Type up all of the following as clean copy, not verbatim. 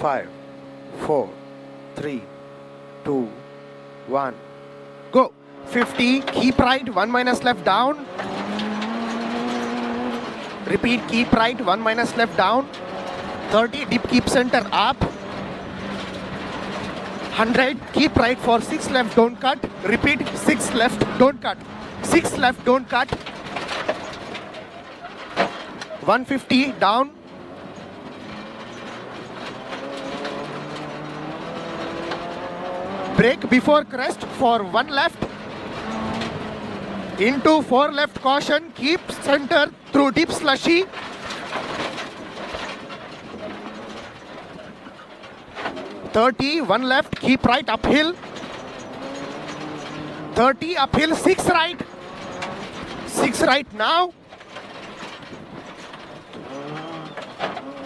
5, 4, 3, 2, 1. Go. 50, keep right, 1 minus left down. Repeat, keep right, 1 minus left down. 30, dip, keep center up. 100, keep right for 6 left, don't cut. Repeat, 6 left, don't cut. 6 left, don't cut. 150, down. Brake before crest for 1 left. Into 4 left, caution, keep center through deep slushy. 30, 1 left, keep right, uphill. 30, uphill, 6 right. 6 right now.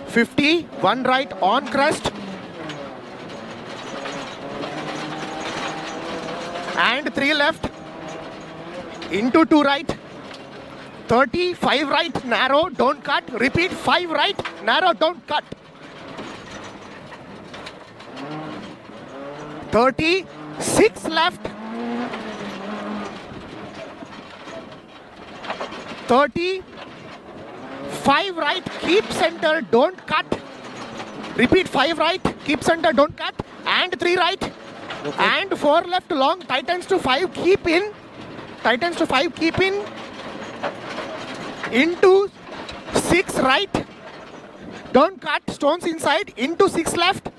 50, 1 right on crest. And 3 left. Into 2 right. 30, 5 right, narrow, don't cut. Repeat, 5 right, narrow, don't cut. 30, 6 left. 30, 5 right, keep center, don't cut. Repeat, 5 right, keep center, don't cut. And 3 right. Okay. And 4 left long, tightens to 5, keep in. Tightens to 5, keep in. Into 6 right. Don't cut, stones inside. Into 6 left.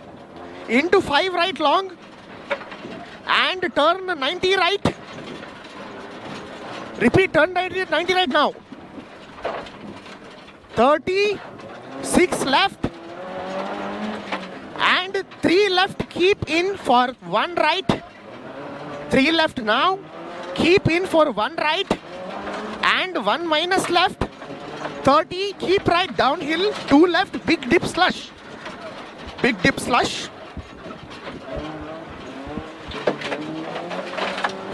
Into 5 right long. And turn 90 right. Repeat, turn 90 right now. 30, 6 left. And 3 left, keep in for 1 right. 3 left now. Keep in for 1 right. And 1 minus left. 30, keep right, downhill. 2 left, big dip slush. Big dip slush.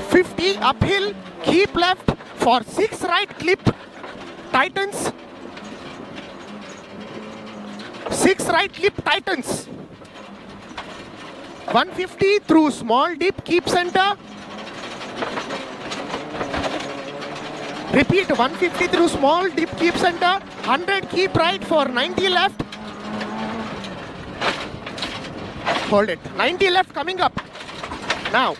50, uphill, keep left for 6 right, clip, tightens. 6 right, clip, tightens. 150 through small dip, keep center. Repeat, 150 through small dip, keep center. 100, keep right for 90 left. Hold it. 90 left coming up. Now.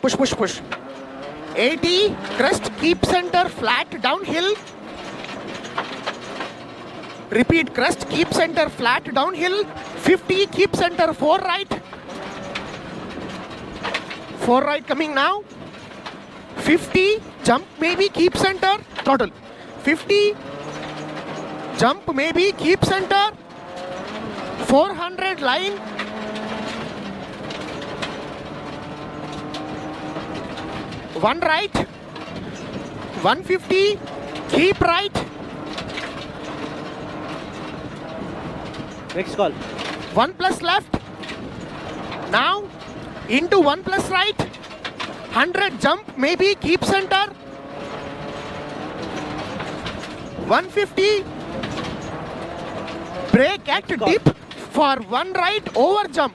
Push, push, push. 80, crest, keep center, flat, downhill. Repeat, crest, keep center, flat, downhill. 50, keep center, 4 right. 4 right coming now. 50, jump, maybe, keep center, throttle. 50, jump, maybe, keep center. 400 line. 1 right. 150, keep right. Next call. 1 plus left. Now, into 1 plus right. 100, jump, maybe, keep center. 150, brake at dip for 1 right, over jump.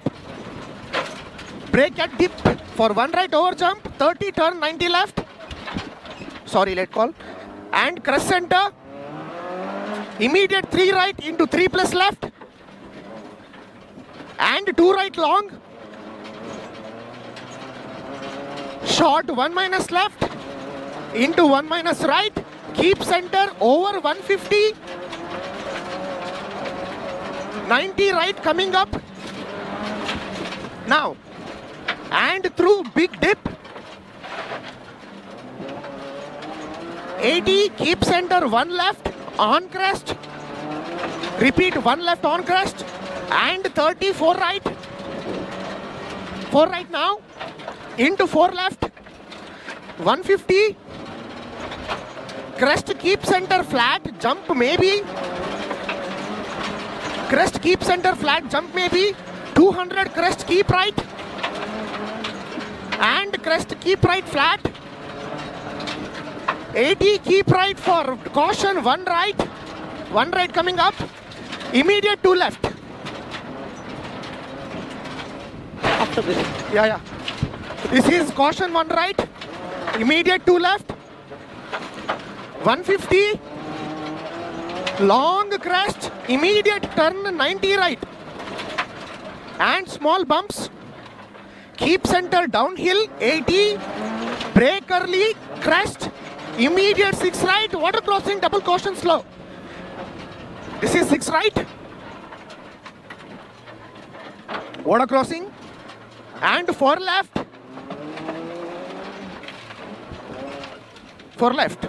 Brake at dip for 1 right, over jump. 30, turn 90 left. Sorry, late call. And crest center. Immediate 3 right into 3 plus left. And 2 right long. Short 1 minus left. Into 1 minus right. Keep center over 150. 90 right coming up. Now. And through big dip. 80, keep center, 1 left, on crest. Repeat, 1 left on crest. And 30, 4 right. 4 right now. Into 4 left. 150. Crest, keep center, flat, jump maybe. Crest, keep center, flat, jump maybe. 200, crest, keep right. And crest, keep right, flat. 80, keep right for caution, 1 right. 1 right coming up. Immediate 2 left. After this. Yeah. This is caution 1 right. Immediate 2 left. 150. Long crest. Immediate turn 90 right. And small bumps. Keep center downhill 80. Brake early. Crest. Immediate 6 right. Water crossing double caution slow. This is 6 right. Water crossing. And 4 left. 4 left.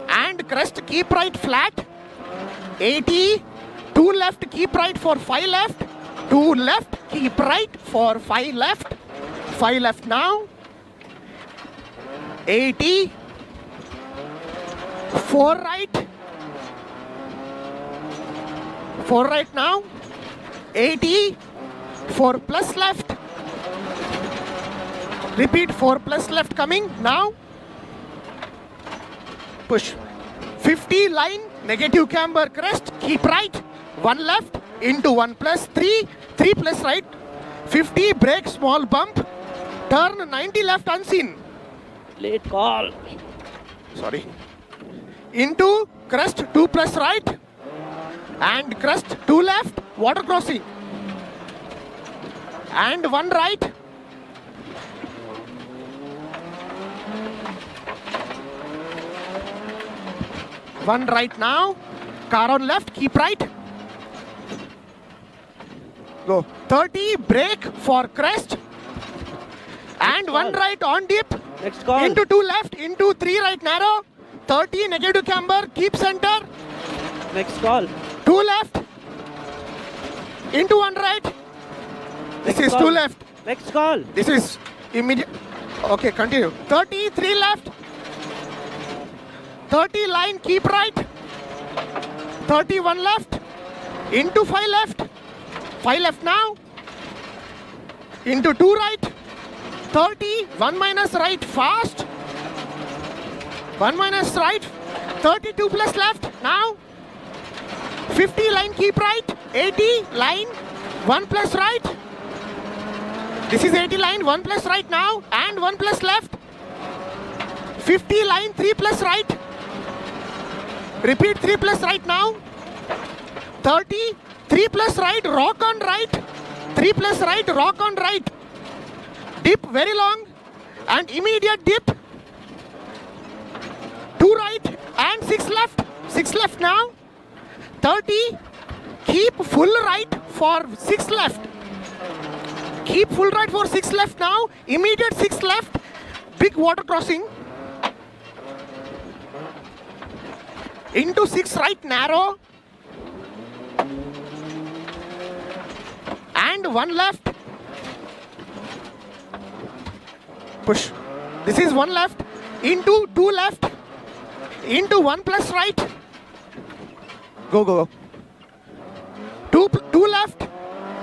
And crest keep right flat. 80. 2 left keep right for 5 left. 2 left keep right for 5 left. 5 left now. 80. 4 right. 4 right now. 80. 4 plus left. Repeat 4 plus left coming now. Push. 50 line, negative camber crest, keep right. 1 left into 1 plus 3, 3 plus right. 50 brake small bump. Turn 90 left unseen. Late call. Sorry. Into crest 2 plus right. And crest 2 left, water crossing. And 1 right. One right now. Car on left, keep right. Go. 30, brake for crest. And 1 right on dip. Next call. Into 2 left, into 3 right narrow. 30, negative camber, keep center. Next call. 2 left. Into 1 right. This is 2 left. Next call. This is immediate. Okay, continue. 30, 3 left. 30 line, keep right. 31 left. Into 5 left. 5 left now. Into 2 right. 30, 1 minus right fast. 1 minus right. 32 plus left now. 50 line, keep right. 80 line, 1 plus right. This is 80 line, 1 plus right now. And 1 plus left. 50 line, 3 plus right. Repeat 3 plus right now. 30, 3 plus right, rock on right. 3 plus right, rock on right. Dip very long and immediate dip. 2 right and 6 left. 6 left now. 30, keep full right for 6 left. Keep full right for 6 left now. Immediate 6 left. Big water crossing. Into 6 right narrow. And 1 left. Push. This is 1 left. Into 2 left. Into 1 plus right. Go. 2 left.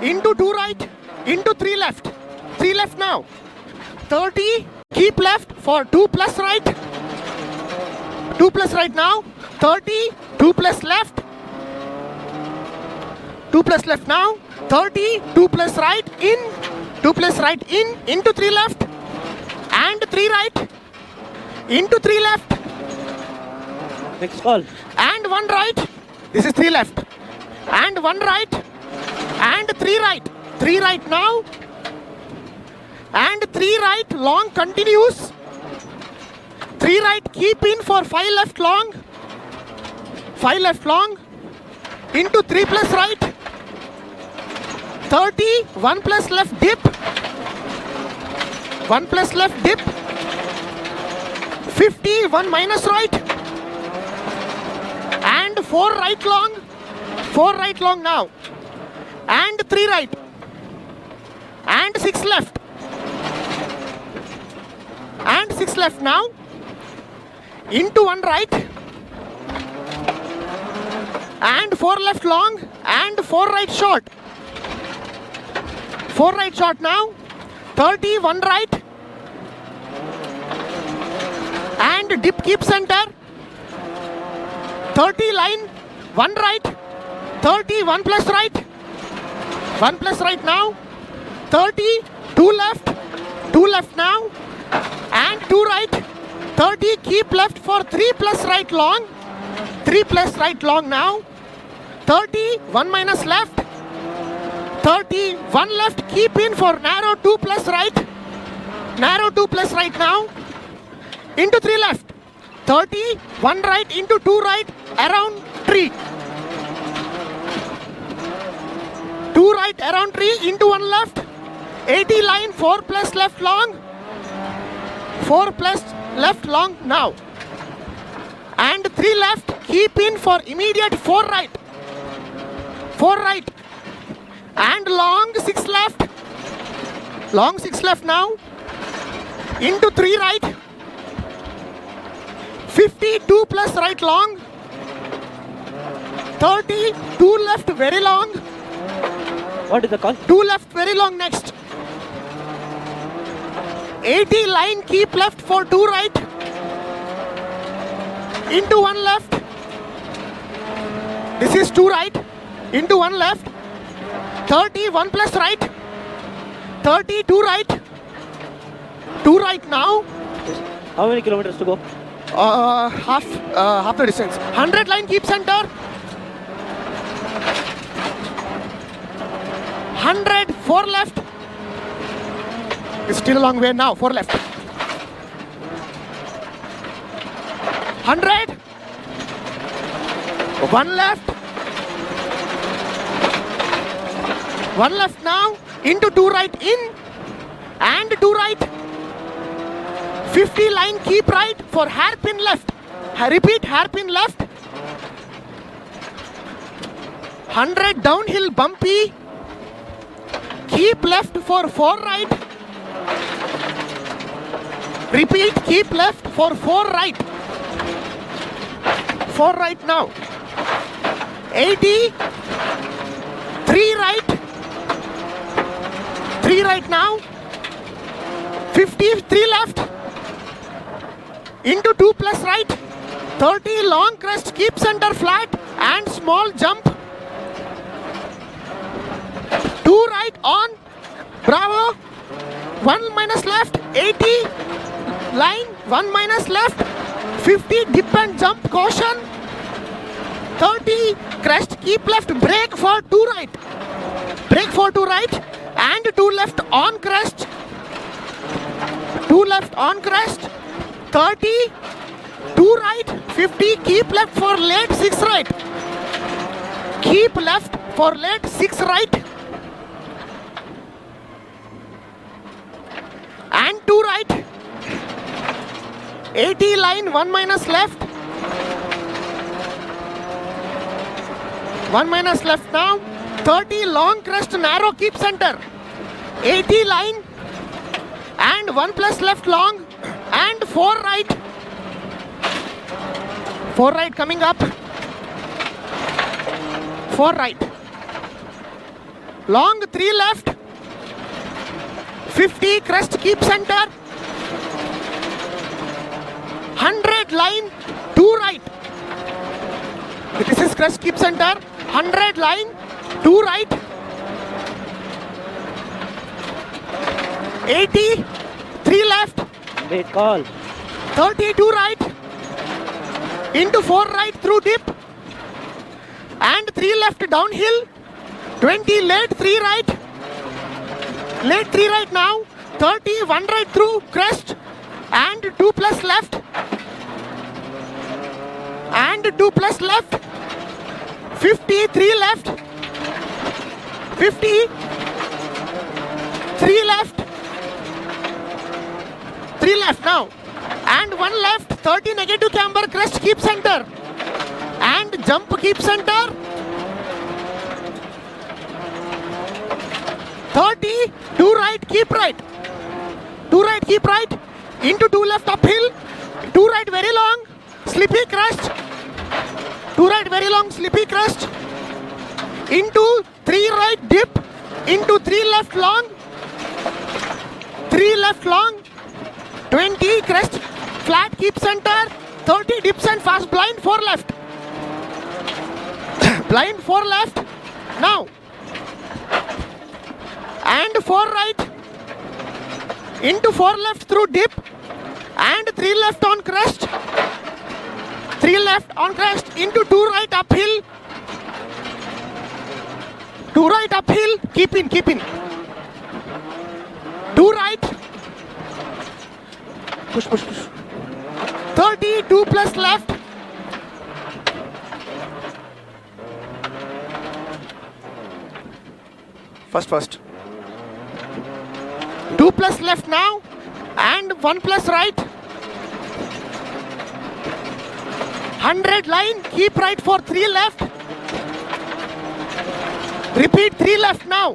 Into 2 right. Into 3 left. 3 left now. 30. Keep left for 2 plus right. 2 plus right now. 30, 2 plus left. 2 plus left now. 30, 2 plus right in. 2 plus right in. Into 3 left. And 3 right. Into 3 left. Next call. And 1 right. This is 3 left. And 1 right. And 3 right. 3 right now. And 3 right long continues. 3 right keep in for 5 left long. 5 left long. Into 3 plus right. 30, 1 plus left dip. 1 plus left dip. 50, 1 minus right. And 4 right long. 4 right long now. And 3 right. And 6 left. And 6 left now. Into 1 right. And 4 left long. And 4 right short. 4 right short now. 30, 1 right. And dip keep center. 30 line, 1 right. 30, 1 plus right. 1 plus right now. 30, 2 left. 2 left now. And 2 right. 30, keep left for 3 plus right long. 3 plus right long now. 30, 1 minus left. 30, 1 left, keep in for narrow 2 plus right. Narrow 2 plus right now. Into 3 left. 30, 1 right into 2 right, around tree. 2 right around tree into 1 left. 80 line, 4 plus left long. 4 plus left long now. And 3 left, keep in for immediate 4 right. 4 right. And long 6 left. Long 6 left now. Into 3 right. 52 plus right long. 30, 2 left very long. What is the call? 2 left very long next. 80 line, keep left for 2 right. Into 1 left. This is 2 right. Into 1 left. 30, 1 plus right. 30, 2 right. 2 right now. How many kilometers to go? Half the distance. 100 line, keep center. 100, 4 left. It's still a long way now. 4 left. 100. 1 left. 1 left now. Into 2 right in. And 2 right. 50 line, keep right for hairpin left. Repeat, hairpin left. 100 downhill bumpy. Keep left for 4 right. Repeat, keep left for 4 right. 4 right now. 80. 3 right. 3 right now. 50, 3 left. Into 2 plus right. 30, long crest, keep center flat and small jump. 2 right on. Bravo. 1 minus left. 80. Line. 1 minus left. 50, dip and jump, caution. 30, crest, keep left, brake for 2 right. Brake for 2 right. And 2 left on crest. 2 left on crest. 30, 2 right, 50, keep left for late 6 right. Keep left for late 6 right. And 2 right. 80 line, 1 minus left. 1 minus left now. 30 long crest, narrow, keep center. 80 line. And 1 plus left long. And 4 right. 4 right coming up. 4 right. Long 3 left. 50 crest, keep center. 100 line, 2 right. This is crest, keep center. 100 line, 2 right. 80, 3 left. Late call. 32 right. Into 4 right through dip. And 3 left downhill. 20 late 3 right. Late 3 right now. 30, 1 right through crest. And 2 plus left. And 2 plus left. 50, 3 left. 50. 3 left. 3 left now. And 1 left. 30 negative camber, crest, keep center. And jump, keep center. 30, 2 right, keep right. 2 right, keep right. Into 2 left uphill. 2 right very long. Slippy crest. 2 right very long, slippy crest. Into 3 right dip. Into 3 left long. 3 left long. 20 crest. Flat, keep center. 30 dips and fast blind, 4 left. Blind 4 left. Now. And 4 right. Into 4 left through dip. And 3 left on crest. 3 left on crest. Into 2 right uphill. 2 right uphill. Keep in. 2 right. Push. 30, 2 plus left. First. 2 plus left now. And 1 plus right. 100 line. Keep right for 3 left. Repeat 3 left now.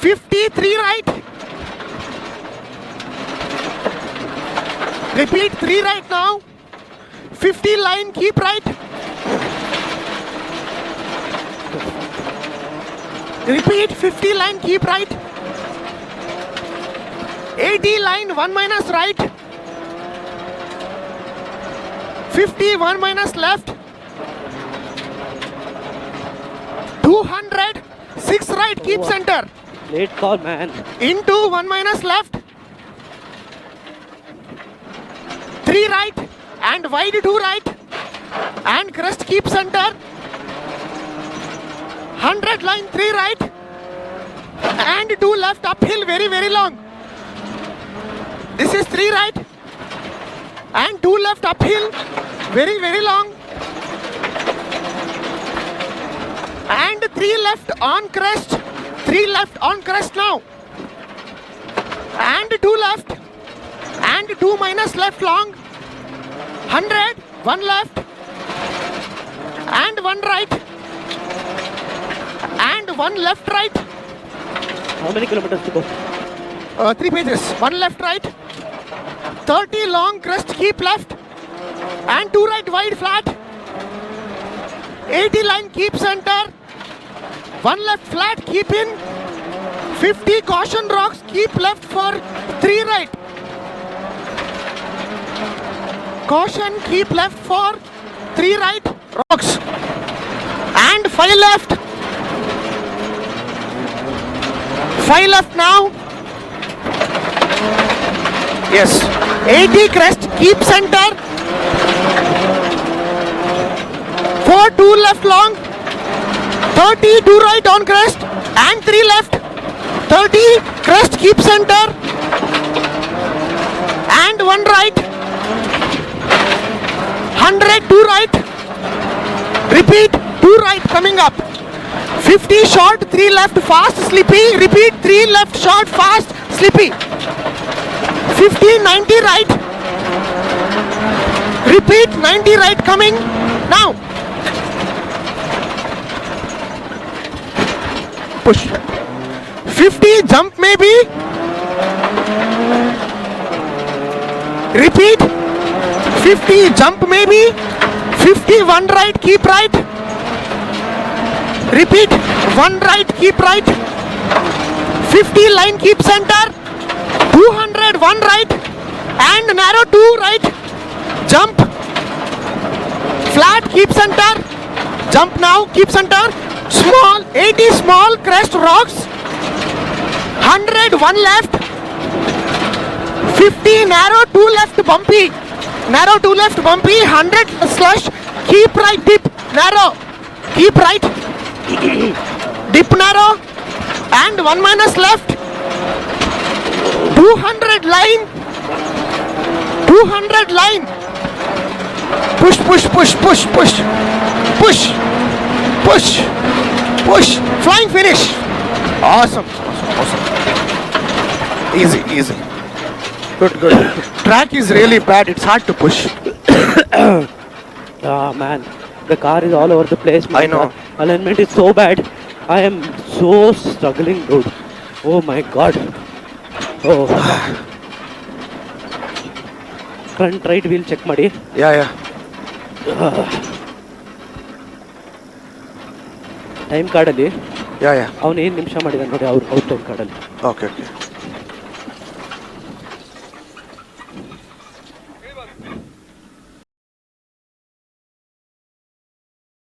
50, 3 right. Repeat 3 right now. 50 line, keep right. Repeat 50 line, keep right. 80 line, 1 minus right. 50, 1 minus left. 200, 6 right, keep center. Late call, man. Into 1 minus left. 3 right and wide 2 right. And crest keep center. 100 line 3 right. And 2 left uphill very long. This is 3 right. And 2 left uphill very long. And 3 left on crest. 3 left on crest now. And 2 left. And 2 minus left long. 100. 1 left. And 1 right. And 1 left right. How many kilometers to go? 3 pages. 1 left right. 30 long crest keep left. And 2 right wide flat. 80 line keep center. 1 left flat keep in. 50 caution rocks keep left for 3 right. Caution keep left for 3 right rocks. And 5 left. 5 left now. Yes. 80 crest keep center. 4 2 left long. 30 2 right on crest and 3 left. 30 crest keep center and 1 right. 100 2 right. Repeat 2 right coming up. 50 short 3 left fast slippy. Repeat 3 left short fast slippy. 50 90 right. Repeat 90 right coming now. Push. 50 jump maybe. Repeat. 50 jump maybe. 50 1 right keep right. Repeat 1 right keep right. 50 line keep center. 200 1 right and narrow 2 right. Jump. Flat keep center. Jump now keep center. Small 80 small crest rocks. 100 1 left. 50 narrow 2 left bumpy. Narrow 2 left bumpy. 100 slush. Keep right dip. Narrow. Keep right. Dip narrow. And 1 minus left. 200 line. 200 line. Push. Flying finish. Awesome. Easy. Good. Track is really bad. It's hard to push. Ah, man. The car is all over the place, man. I know. Alignment is so bad. I am so struggling, dude. Oh my god. Oh. Front right wheel check ಮಾಡಿ. Yeah. Time ಕಾರ್ಡಲ್ಲಿ Yeah. ಅವನು ಏನು ನಿಮಿಷ ಮಾಡಿದ ನೋಡಿ ಅವ್ರ time ಕಾರ್ಡಲ್ಲಿ. Okay.